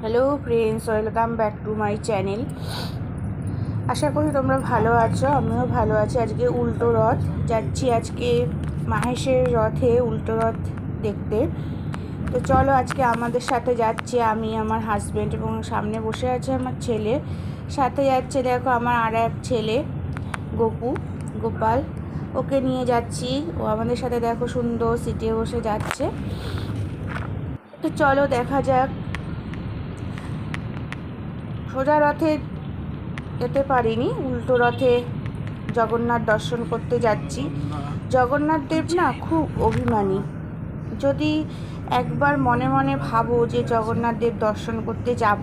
Hello friends, welcome back to my channel. আশা করি তোমরা ভালো আছো, আমিও ভালো আছি। আজকে উল্টো রথ যাচ্ছি, আজকে মাহেশের রথে উল্টো রথ দেখতে। তো চলো, আজকে আমাদের সাথে যাচ্ছি আমি, আমার হাজব্যান্ড এবং সামনে বসে আছে আমার ছেলে। সাথে যাচ্ছে দেখো আমার আর এক ছেলে গোপাল, ওকে নিয়ে যাচ্ছি। ও আমাদের সাথে দেখো সুন্দর সিটে বসে যাচ্ছে। তো চলো দেখা যাক। সোজা রথে যেতে পারিনি, উল্টো রথে জগন্নাথ দর্শন করতে যাচ্ছি। জগন্নাথ দেব না খুব অভিমানী। যদি একবার মনে মনে ভাবো যে জগন্নাথ দেব দর্শন করতে যাব,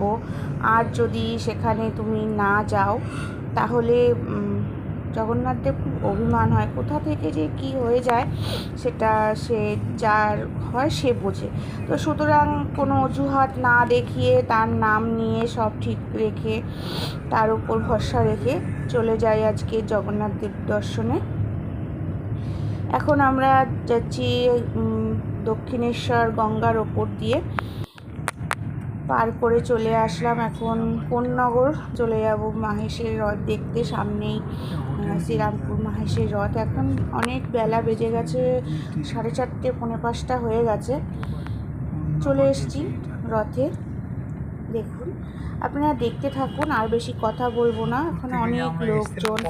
আর যদি সেখানে তুমি না যাও, তাহলে জগন্নাথ দেব খুব অভিমান হয়। কোথা থেকে যে কি হয়ে যায় সেটা সে যার হয় সে বোঝে। তো সুতরাং কোনো অজুহাত না দেখিয়ে তার নাম নিয়ে সব ঠিক রেখে, তার উপর ভরসা রেখে চলে যাই আজকে জগন্নাথ দেব দর্শনে। এখন আমরা যাচ্ছি দক্ষিণেশ্বর গঙ্গার ওপর দিয়ে পার করে চলে আসলাম। এখন কোন্নগর চলে যাব মাহেশের রথ দেখতে। সামনেই শ্রীরামপুর মাহেশের রথ। এখন অনেক বেলা বেজে গেছে, 4:30 4:45 হয়ে গেছে। চলে এসেছি রথে। দেখুন, আপনারা দেখতে থাকুন, আর বেশি কথা বলবো না। এখন অনেক লোকজন,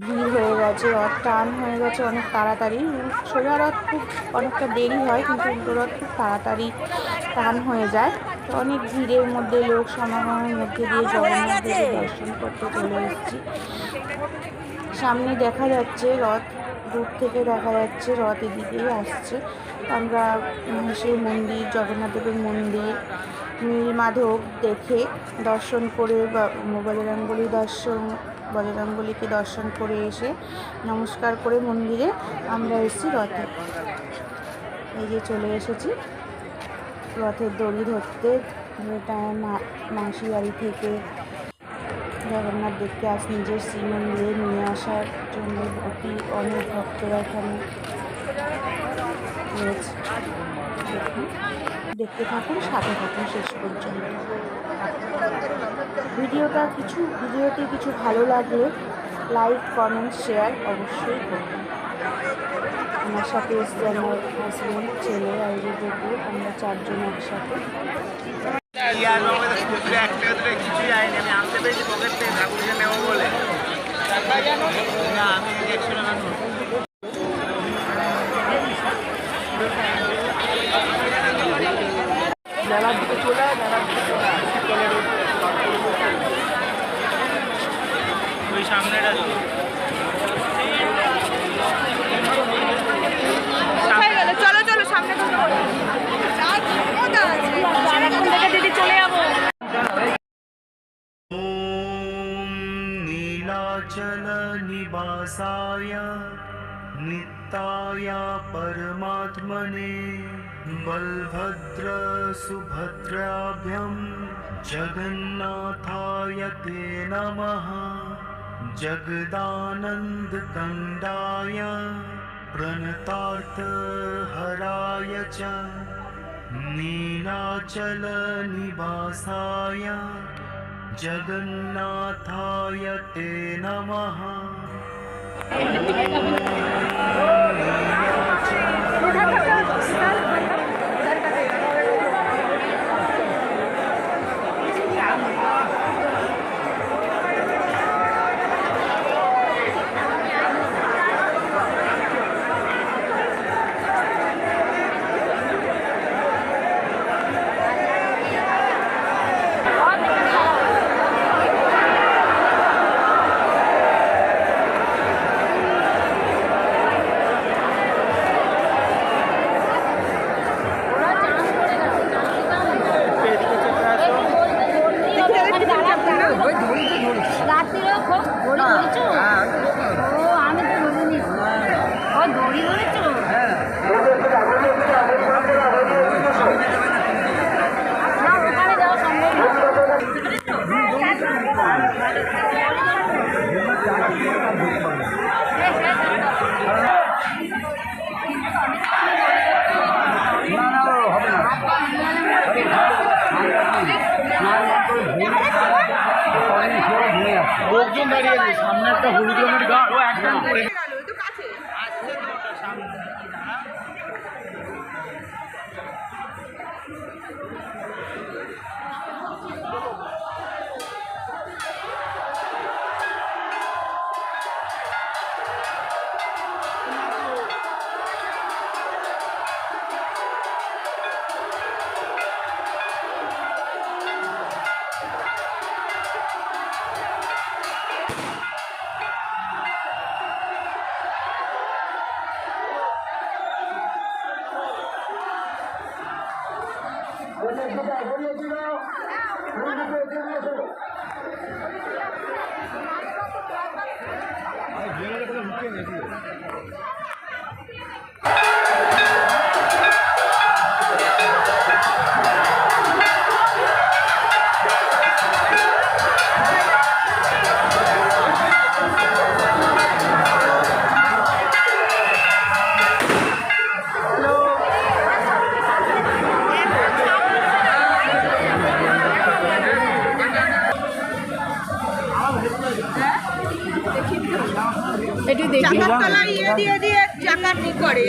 ভিড় হয়ে গেছে, রথ টান হয়ে গেছে অনেক তাড়াতাড়ি। সোজা রথ খুব অনেকটা দেরি হয়, কিন্তু উল্টো রথ খুব তাড়াতাড়ি টান হয়ে যায়। তো অনেক ভিড়ের মধ্যে, লোক সমাগমের মধ্যে দিয়ে জগন্নাথ দেবের দর্শন করতে চলে এসেছি। সামনে দেখা যাচ্ছে রথ, দূর থেকে দেখা যাচ্ছে রথ এদিকেই আসছে। আমরা সেই মন্দির, জগন্নাথ দেবের মন্দির, নীলমাধব দেখে দর্শন করে, বজরঙ্গলিকে দর্শন করে এসে নমস্কার করে মন্দিরে আমরা এসেছি রথে। এই যে চলে এসেছি রথের দড়ি ধরতে, যেটা মাসি বাড়ি থেকে জগন্নাথ দেখতে নিজের শ্রীমন্দিরে নিয়ে আসার জন্য অনেক ভক্তরা এখানে রয়েছে। দেখতে থাকুন, সাথে থাকুন শেষ পর্যন্ত। ভিডিওতে কিছু ভালো লাগলে লাইক, কমেন্ট, শেয়ার অবশ্যই করবেন। আমার সাথে এসছে আমার হাজব্যান্ড, ছেলে আর গপু, আমরা 4 জন একসাথে। মেলার দিকে চলে ওই সামনেটা চলো চলো সামনে দিদি চলে যাবো। नीलाचल निवासाय नित्याय परमात्मने बलभद्र सुभद्राभ्यां जगन्नाथाय ते नमः। जगदानन्दकन्दाय प्रणतार्थहराय च नीलाचल निवासाय जगन्नाथाय ते नमः। লোকজন দাঁড়িয়ে আছে সামনে একটা হলুদ রঙের গাড় ও একদম পড়ে চাকার তলায় ইয়ে দিয়ে চাকা ঠিক করে